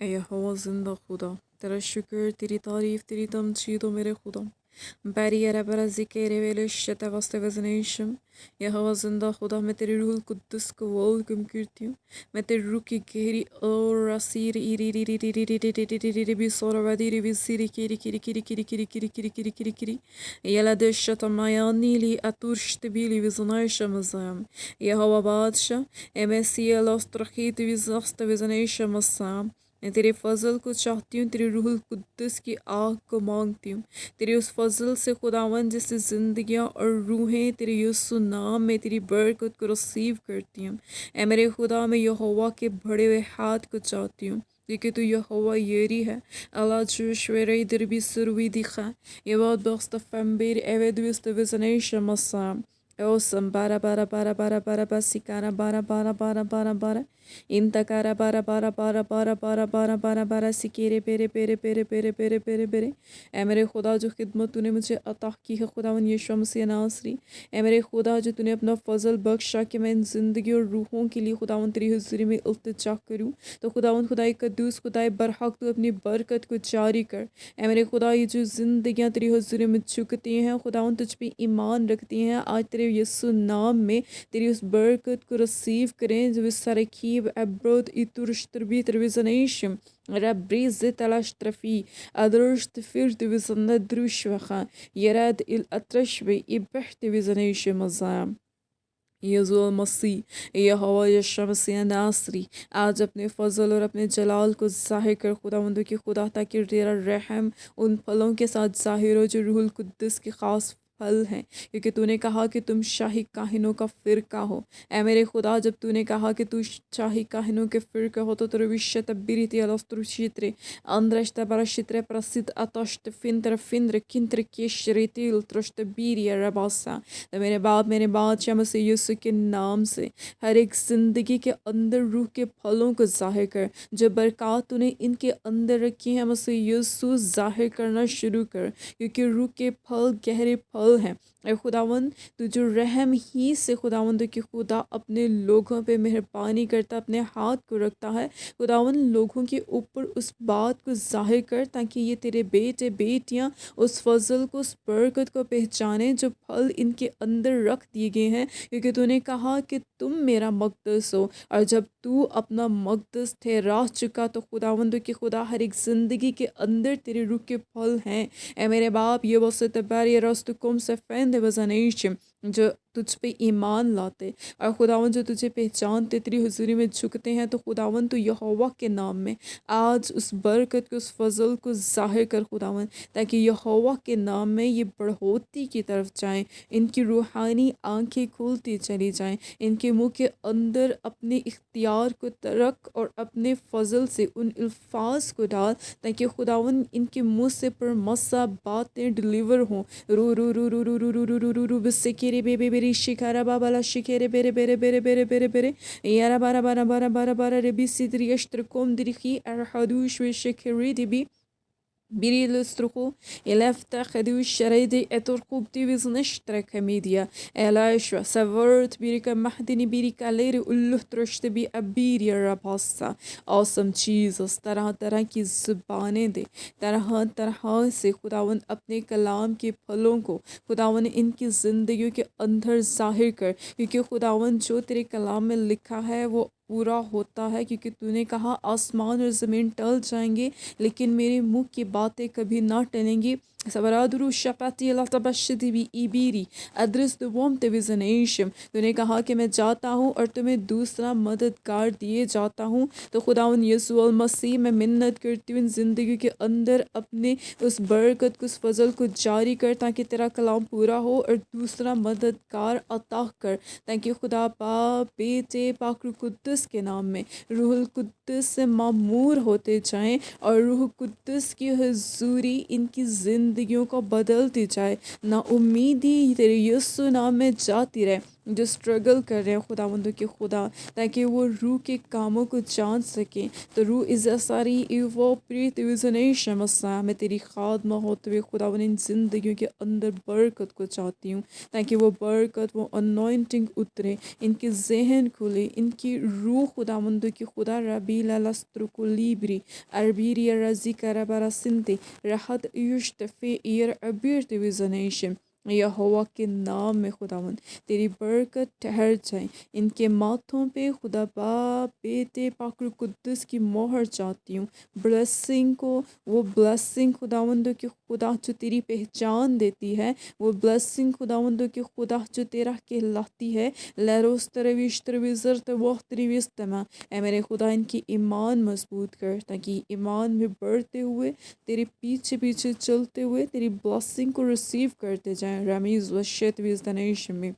اے یہوہ زندہ خدا، تیرا شکر، تیری تعریف، تیری تمجید ہو میرے خدا. Barriere برا ذکر ویل شتا واسطے وزنیشم. یہوہ زندہ خدا، میں تیری روح القدس کو ویلکم کرتی ہوں. میں تیری روح کی گہری اور رسیر ایری ری ری ری ری ری ری ری ری ری ری ری بی سورا ودی ری بی سیری کیری کیری کیری کیری کیری کیری کیری کیری کیری کیری یلا دشتا مایانی لی اتورشت بیلی وزنایشم مزام. یہوہ بادشاہ، اے میسیہ لاسترخیت وزاست وزنیشم مزام. میں تیرے فضل کو چاہتی ہوں، تیری روح القدس کی آگ کو مانگتی ہوں. تیری اس فضل سے خداوند جس سے زندگیاں اور روحیں تیرے یسوع نام میں تیری برکت کو رسیو کرتی ہوں. اے میرے خدا، میں یہوہ کے بڑے ہوئے ہاتھ کو چاہتی ہوں، کیونکہ تو یہوہ یری ہے. اللہ جوشوری دربی سروی دیخا یہ بہت بخت فمبیر ایوید وست وزنیش مسام. اوسم بارہ بارہ بارہ بارہ بارہ بسیکارا بارہ بارہ بارہ بارہ بارہ انتکارا بارہ بارہ بارہ بارہ بارہ بارہ بارہ بارہ سکیرے پیرے پیرے پیرے پیرے پیرے پیرے پیرے. اے میرے خدا، جو خدمت تو نے مجھے عطا کی ہے خداوند یسوع مسیح ناصری، اے میرے خدا جو تو نے اپنا فضل بخشا کہ میں ان زندگی اور روحوں کے لیے خداوند تیری حضوری میں التجا کروں، تو خداوند خدائے قدوس خدائے برحق تو اپنی برکت کو جاری کر. اے میرے خدا، یہ جو زندگیاں تیری حضوری میں جھکتی ہیں خداوند، تجھ پہ ایمان رکھتی ہیں، آج تیرے یسوع نام میں تیری اس برکت کو رسیو کریں جو سرکیب ابرود ایتورشتر بیتر وزنیشم ربریز تلاش ترفی ادرشت فرد وزن دروش وخا یراد الاترش بی ابحت وزنیش مزام. یسوع مسیح، یہوہ یسوع مسیح ناصری، آج اپنے فضل اور اپنے جلال کو ظاہر کر خداوند کی خدا، تاکہ تیرا رحم ان پھلوں کے ساتھ ظاہر ہو جو روح القدس کے خاص پھل ہیں، کیونکہ تو نے کہا کہ تم شاہی کاہنوں کا فرقہ ہو. اے میرے خدا، جب تو نے کہا کہ تو شاہی کاہنوں کے فرقہ ہو تو ترویشت بیریتی السترشیترے اندرشت برشتر پرسد اتشت فندر فندر کنتر کیشریتی الترشت بیری رباسا. تو میرے باپ، میرے بادشاہ مسیح یسوع کے نام سے ہر ایک زندگی کے اندر روح کے پھلوں کو ظاہر کر، جو برکات تو نے ان کے اندر رکھی ہیں مسیح یسوع ظاہر کرنا شروع کر، کیونکہ روح کے پھل گہرے پھل ہیں. اے خداوند، تو جو رحم ہی سے خداوند کی خدا اپنے لوگوں پہ مہربانی کرتا، اپنے ہاتھ کو رکھتا ہے، خداوند لوگوں کے اوپر اس بات کو ظاہر کر تاکہ یہ تیرے بیٹے بیٹیاں اس فضل کو، اس برکت کو پہچانیں جو پھل ان کے اندر رکھ دیے گئے ہیں، کیونکہ تو نے کہا کہ تم میرا مقدس ہو، اور جب تو اپنا مقدس ٹھہرا چکا تو خداوند کی خدا ہر ایک زندگی کے اندر تیرے روح کے پھل ہیں. اے میرے باپ، یہ وسط باری رست کم سے فیند وزنیشم، جو تجھ پہ ایمان لاتے اور خداوند جو تجھے پہچانتے تیری حضوری میں جھکتے ہیں، تو خداوند تو یہوہ کے نام میں آج اس برکت کو، اس فضل کو ظاہر کر خداوند، تاکہ یہوہ کے نام میں یہ بڑھوتی کی طرف جائیں، ان کی روحانی آنکھیں کھولتی چلی جائیں، ان کے منہ کے اندر اپنے اختیار کو ترک اور اپنے فضل سے ان الفاظ کو ڈال، تاکہ خداوند ان کے منہ سے پرمسا باتیں ڈلیور ہوں. رو رو رو رو رو رو رو رو رو رو رو بسکیرے بے بے بری شکارا بابا شکیرے بیرے بیرے بیرے بیرے بیرے بیرے یارا بارہ بارہ بارہ بارہ بارہ ربی سدری اشتر کوم درخی ارحدوش و شکری دبی بiri lustruhu elefta خدوش شريدي اترقبتي وزنشترك ميديا الايشوا سافورت بيريكا مهدني بيريكا ليري الله ترشت بي ابيري راباسا. awesome چیز طرح طرح کی زبانیں دے، طرح طرح سے خداوند اپنے کلام کے پھلوں کو خداوند ان کی زندگیوں کے اندر ظاہر کر، کیونکہ خداوند جو تیرے کلام میں لکھا ہے وہ پورا ہوتا ہے، کیونکہ تو نے کہا آسمان اور زمین ٹل جائیں گے لیکن میرے منہ کی باتیں کبھی نہ ٹلیں گی. سبرادرو شپاتی اللہ تبشدی بی ایبیری ادرس دوم توزنیشم. تو نے کہا کہ میں جاتا ہوں اور تمہیں دوسرا مددگار دیے جاتا ہوں. تو خداوند یسوع المسیح، میں منت کرتی ہوں ان زندگی کے اندر اپنے اس برکت کو، اس فضل کو جاری کر تاکہ تیرا کلام پورا ہو، اور دوسرا مددگار عطا کر تاکہ خدا باپ بیٹے پاک روح قدس کے نام میں روح القدس سے معمور ہوتے جائیں، اور روح قدس کی حضوری ان کی زندگی زندگیوں کو بدلتی جائے، نا امیدی تیرے یسوع نام میں جاتی رہے، جو اسٹرگل کر رہے ہیں خداوندو کے خدا، تاکہ وہ روح کے کاموں کو جان سکیں۔ تو روح ساری ایوو پریت ویزنیشن مسا، میں تیری خادمہ ہوتے ہوئے خداوند ان زندگیوں کے اندر برکت کو چاہتی ہوں، تاکہ وہ برکت، وہ انوائنٹنگ اترے، ان کی ذہن کھلے، ان کی روح خداوندو کی خدا ربی لالسترکو لیبری عربیری رزی کربرا سنتے راحت یشتفی ایر عبیرت ویزنیشن۔ یہوہ کے نام میں خداوند تیری برکت ٹھہر جائیں ان کے ماتھوں پہ، خدا باپ بیٹے پاک روح قدس کی مہر چاہتی ہوں، بلیسنگ کو، وہ بلیسنگ خداوندو کی خدا جو تیری پہچان دیتی ہے، وہ بلیسنگ خداوندو کی خدا جو تیرا کہلاتی ہے، لیروس ترویش ترویزر توح ترویستما، اے میرے خدا ان کی ایمان مضبوط کر، تاکہ ایمان میں بڑھتے ہوئے، تیرے پیچھے پیچھے چلتے ہوئے تیری بلیسنگ کو ریسیو کرتے جائیں۔ رمیز و شت ویزدنیش میں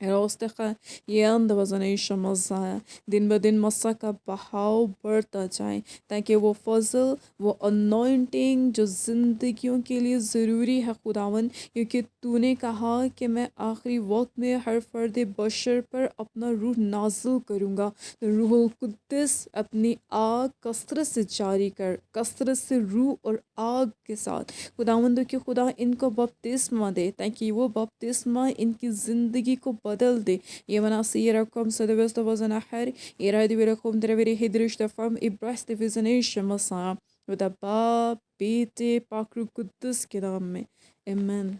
راستخ یہ اند وزنیش مزایا، دن بدن مسا کا بہاؤ بڑھتا جائے، تاکہ وہ فضل، وہ انوائنٹنگ جو زندگیوں کے لیے ضروری ہے خداون، کیونکہ تو نے کہا کہ میں آخری وقت میں ہر فرد بشر پر اپنا روح نازل کروں گا۔ روح القدس اپنی آگ کثرت سے جاری کر، کثرت سے روح اور آگ کے ساتھ خداوندو کی خدا ان کو بپتسمہ دے، تاکہ وہ بپتسمہ ان کی زندگی کو بدل دے۔ یہ مناسی یہ رقم صدوست وزن احر یہ رائد بھی رقم درویری ہدرش دفم ابرست وزنیش مسا، خدا باپ بیٹے پاک روح قدس کے نام میں، آمین۔